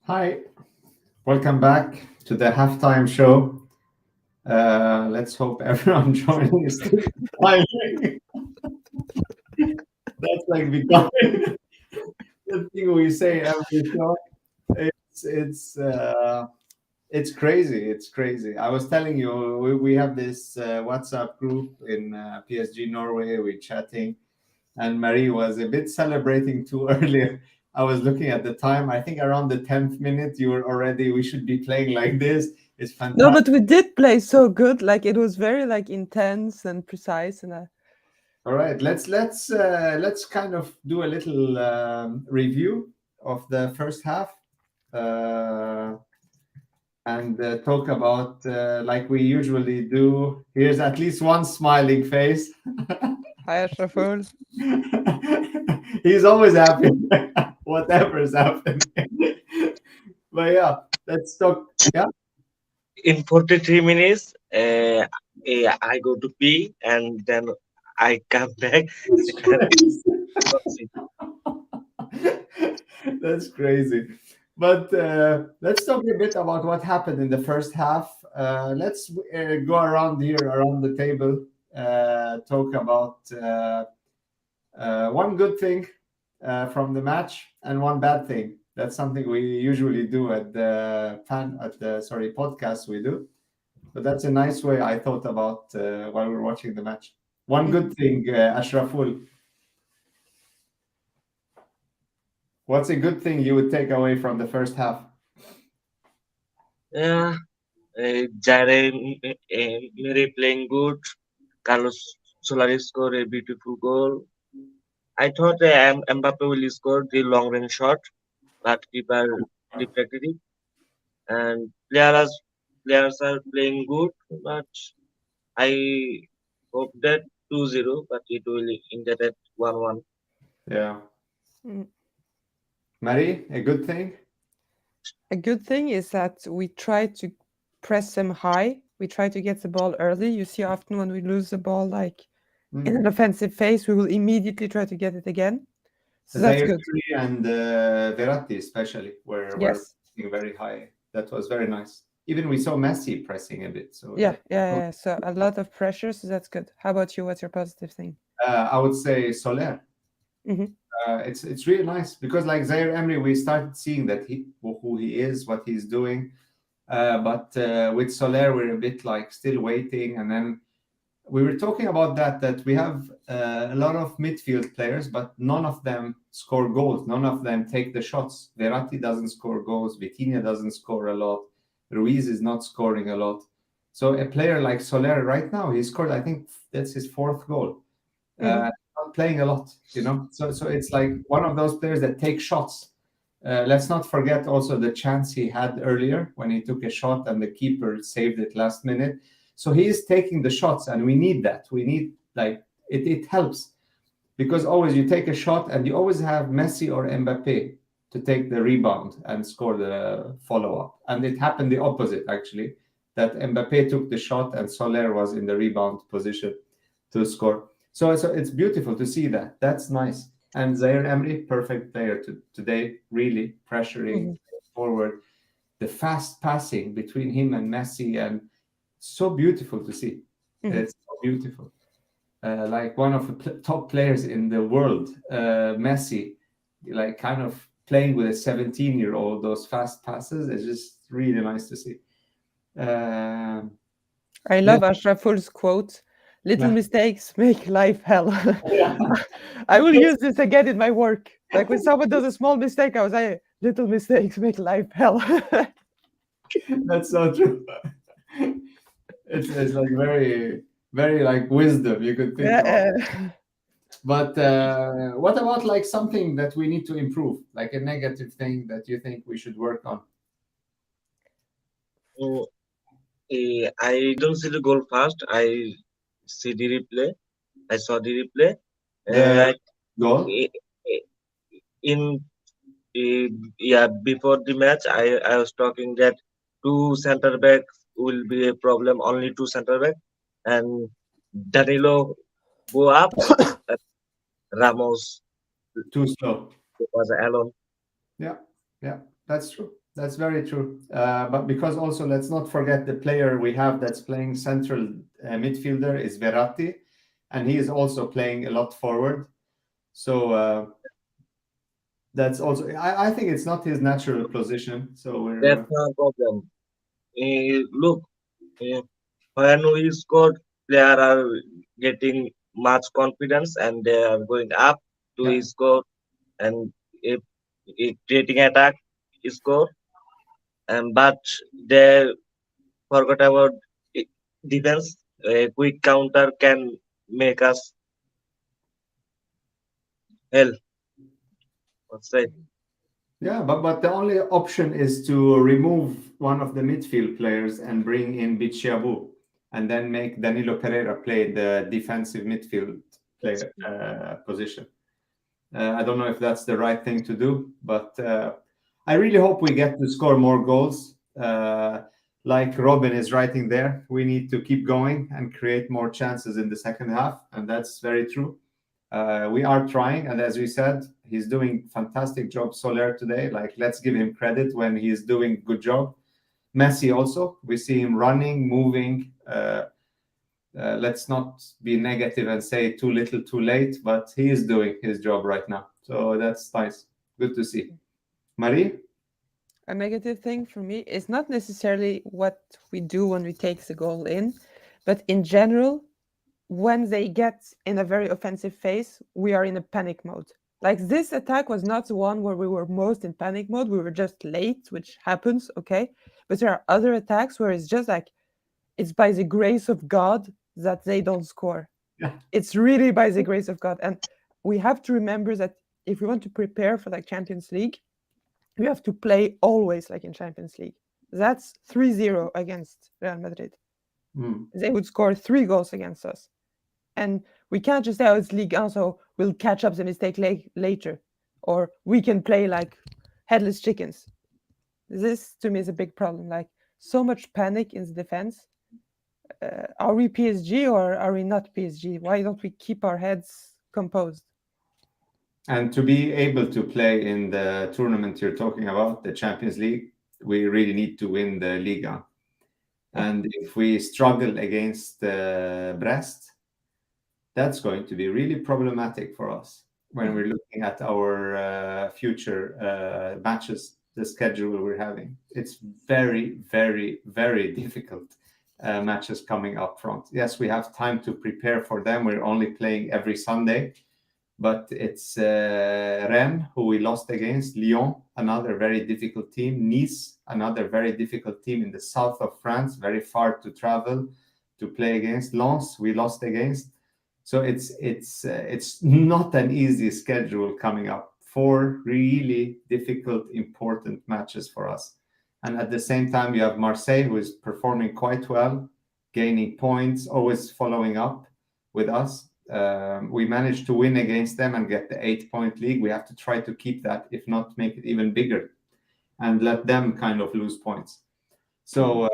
Hi, welcome back to the halftime show. Let's hope everyone joining is still smiling. That's like becoming the thing we say every show. It's it's uh, it's crazy. It's crazy. I was telling you, we have this WhatsApp group in PSG Norway. We're chatting, and Marie was a bit celebrating too early. I was looking at the time. I think around the 10th minute, you were already. We should be playing like this. It's No, fantastic. but we did play so good. Like it was very like intense and precise, and All right, let's kind of do a little review of the first half uh, and talk about like we usually do. Here's at least one smiling face. Hi, Ashraful. He's always happy, whatever's happening. But yeah, let's talk. Yeah, In 43 minutes, I go to pee and then I come back that's and crazy. watching. That's crazy. But let's talk a bit about what happened in the first half. Let's go around here, around the table, talk about one good thing from the match and one bad thing. That's something we usually do at the podcast we do. But that's a nice way I thought about while we're watching the match. One good Mhm. thing, Ashraful. What's a good thing you would take away from the first half? Yeah, Jare Mere playing good. Carlos Solari scored a beautiful goal. I thought Mbappe will score the long range shot, but keeper deflected it. And players are playing good, but I hope that 2-0, but it will end at 1-1. Yeah. Mm. Marie, a good thing? A good thing is that we try to press them high. We try to get the ball early. You see, often when we lose the ball, like in an Mm. offensive phase, we will immediately try to get it again. So that's Zaire good. Emery and Verratti, especially, were Yes. pressing very high. That was very nice. Even we saw Messi pressing a bit. So, Yeah, like, yeah, yeah. So a lot of pressure. So that's good. How about you? What's your positive thing? I would say Soler. Hmm. It's really nice because, like Zaire Emery, we started seeing that who he is, what he's doing. But with Soler, we're a bit like still waiting, and then we were talking about that we have a lot of midfield players, but none of them score goals. None of them take the shots. Verratti doesn't score goals. Vitinha doesn't score a lot. Ruiz is not scoring a lot. So a player like Soler right now, he scored. I think that's his fourth goal. Hmm. Not playing a lot, you know. So it's like one of those players that take shots. Let's not forget also the chance he had earlier when he took a shot and the keeper saved it last minute. So he is taking the shots, and we need that. We need like it helps because always you take a shot and you always have Messi or Mbappe to take the rebound and score the follow up. And it happened the opposite actually, that Mbappe took the shot and Soler was in the rebound position to score. So it's beautiful to see that. That's nice. And Zaire Emery, perfect player today, really pressuring Hmm. forward. The fast passing between him and Messi, and so beautiful to see. Hmm. It's so beautiful. Like one of the top players in the world, Messi, like kind of playing with a 17-year-old, those fast passes is just really nice to see. Um, I yeah, love Ashraful's quote. Little yeah, mistakes make life hell. yeah. I will use this again in my work. Like when someone does a small mistake, I was like, little mistakes make life hell. That's so true. It's like very very like wisdom you could think about. Yeah. But what about like something that we need to improve, like a negative thing that you think we should work on? Mm, I don't see the goal fast. I see the replay. I saw the replay. The Uh, goal. i- i- in yeah, before the match, I was talking that two center backs will be a problem. Only two center back, and Danilo go up. uh, Ramos Too slow. was alone. Yeah, yeah, that's true. That's very true. But because also let's not forget the player we have that's playing central midfielder is Verratti, and he is also playing a lot forward. So that's also I think it's not his natural position. So That's we're no problem. Look, uh, when we score, player are getting much confidence and they are going up to yeah. score and if, creating attack score. And but they forgot about i- defense. A quick counter can make us hell. What's right? Yeah, but the only option is to remove one of the midfield players and bring in Bichiabu, and then make Danilo Pereira play the defensive midfield player position. I don't know if that's the right thing to do, but I really hope we get to score more goals. Like Robin is writing there, we need to keep going and create more chances in the second half, and that's very true. We are trying, and as we said, he's doing fantastic job, Soler, today. Like, let's give him credit when he's doing good job. Messi also, we see him running, moving. Let's not be negative and say too little, too late, but he is doing his job right now. So that's nice. Good to see. Marie? A negative thing for me is not necessarily what we do when we take the goal in, but in general, when they get in a very offensive phase, we are in a panic mode. Like, this attack was not the one where we were most in panic mode. We were just late, which happens, okay? But there are other attacks where it's just like, it's by the grace of God that they don't score. Yeah. It's really by the grace of God. And we have to remember that if we want to prepare for like Champions League, we have to play always like in Champions League. That's 3-0 against Real Madrid. They would score 3 goals against us. And we can't just say, oh, it's Ligue 1, so we'll catch up the mistake later. Or we can play like headless chickens. This, to me, is a big problem. Like, so much panic in the defense. Are we PSG or are we not PSG? Why don't we keep our heads composed? And to be able to play in the tournament you're talking about, the Champions League, we really need to win the Liga. And if we struggle against Brest, that's going to be really problematic for us when we're looking at our future matches, the schedule we're having. It's very, very, very difficult matches coming up front. Yes, we have time to prepare for them. We're only playing every Sunday. But it's Rennes, who we lost against, Lyon, another very difficult team, Nice, another very difficult team in the south of France, very far to travel to play against, Lens, we lost against. So it's not an easy schedule coming up. 4 really difficult, important matches for us. And at the same time, you have Marseille, who is performing quite well, gaining points, always following up with us. We managed to win against them and get the 8-point league. We have to try to keep that, if not make it even bigger, and let them kind of lose points. So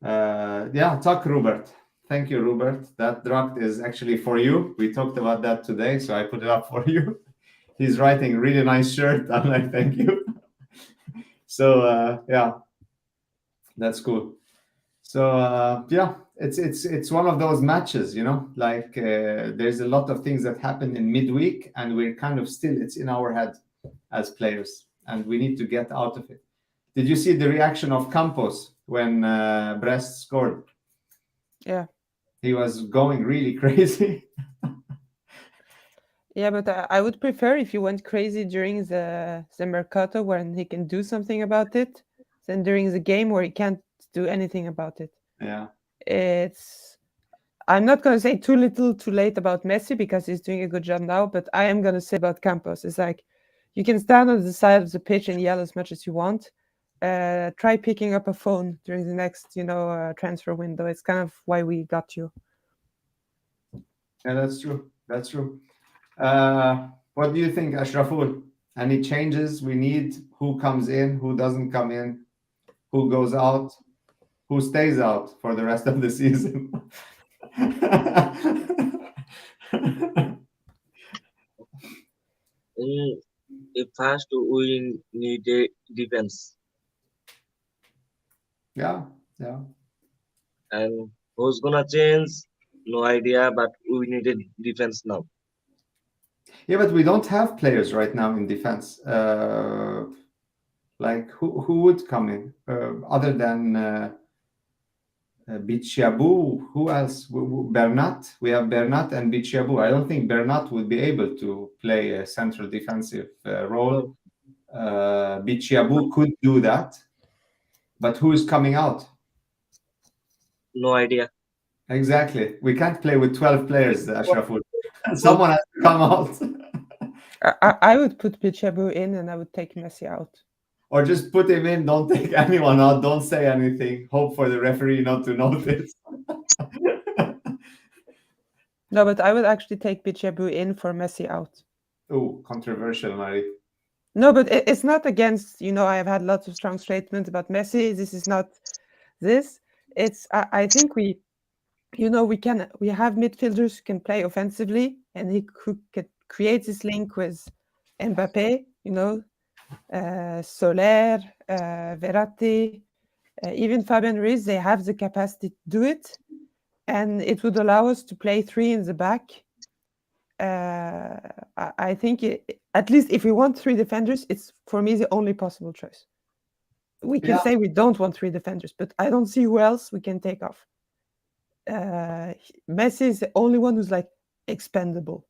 yeah, talk, Robert. Thank you, Robert. That draft is actually for you. We talked about that today, so I put it up for you. He's writing really nice shirt. I'm like, thank you. So yeah, that's cool. So yeah, it's one of those matches, you know, like there's a lot of things that happen in midweek, and we're kind of still, it's in our head as players, and we need to get out of it. Did you see the reaction of Campos when Brest scored? Yeah. He was going really crazy. Yeah, but I would prefer if you went crazy during the Mercato when he can do something about it, than during the game where he can't do anything about it. Yeah. I'm not going to say too little too late about Messi because he's doing a good job now, but I am going to say about Campos. It's like, you can stand on the side of the pitch and yell as much as you want. Try picking up a phone during the next, transfer window. It's kind of why we got you. Yeah, that's true. That's true. What do you think, Ashraful? Any changes we need? Who comes in? Who doesn't come in? Who goes out? Who stays out for the rest of the season? If first we need a defense, Yeah, yeah. and who's gonna change? No idea, but we need a defense now. Yeah, but we don't have players right now in defense. Like who would come in other than Bichiabu? Who else? Bernat. We have Bernat and Bichiabu. I don't think Bernat would be able to play a central defensive role. Bichiabu could do that, but who is coming out? No idea. Exactly. We can't play with 12 players, Ashraful. Someone has to come out. I would put Bichabu in and I would take Messi out. Or just put him in, don't take anyone out, don't say anything, hope for the referee not to notice. No, but I would actually take Bichabu in for Messi out. Oh, controversial, Mari. No, but it's not against, I have had lots of strong statements about Messi. This is not this. It's, I think we have midfielders who can play offensively and he could create this link with Mbappe, Soler, Verratti, even Fabian Ruiz, they have the capacity to do it. And it would allow us to play three in the back. I think, at least if we want three defenders, it's, for me, the only possible choice. We can say we don't want three defenders, but I don't see who else we can take off. Messi is the only one who's like expendable.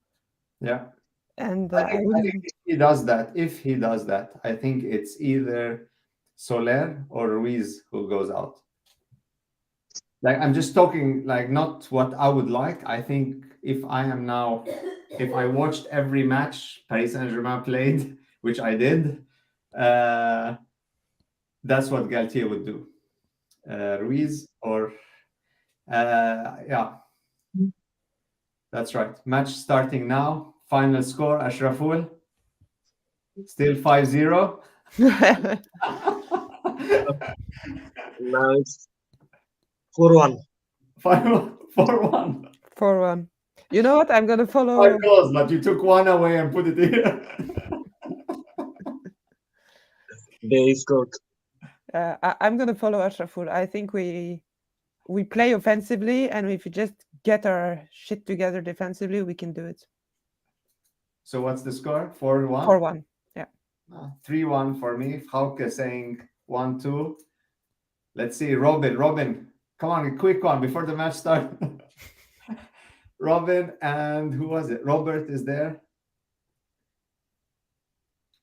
Yeah. And I think if he does that, I think it's either Soler or Ruiz who goes out. Like, I'm just talking like not what I would like. I think if I watched every match Paris Saint-Germain played, which I did, that's what Galtier would do. Ruiz or yeah. That's right. Match starting now. Final score, Ashraful. Still 5-0. Now it's 4-1. 4-1. 4-1. You know what? I'm going to follow. 5 goals, but you took one away and put it here. They scored. I'm going to follow Ashraful. I think we play offensively, and if we just get our shit together defensively, we can do it. So what's the score? 4-1? 4-1, yeah. 3-1 for me. Hauke saying 1-2. Let's see. Robin, come on, a quick one before the match starts. Robin and who was it? Robert is there.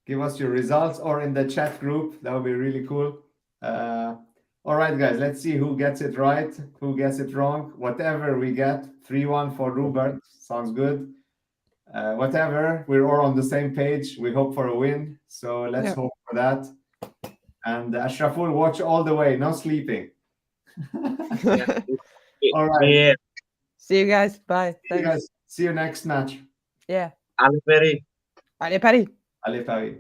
Give us your results or in the chat group. That would be really cool. All right, guys, let's see who gets it right, who gets it wrong. Whatever we get, 3-1 for Robert. Sounds good. Whatever, we're all on the same page. We hope for a win. So let's hope for that. And Ashraful, watch all the way. No sleeping. All right. Yeah. See you guys. Bye. See you guys. See you next match. Yeah. Allez Paris. Allez Paris. Allez Paris.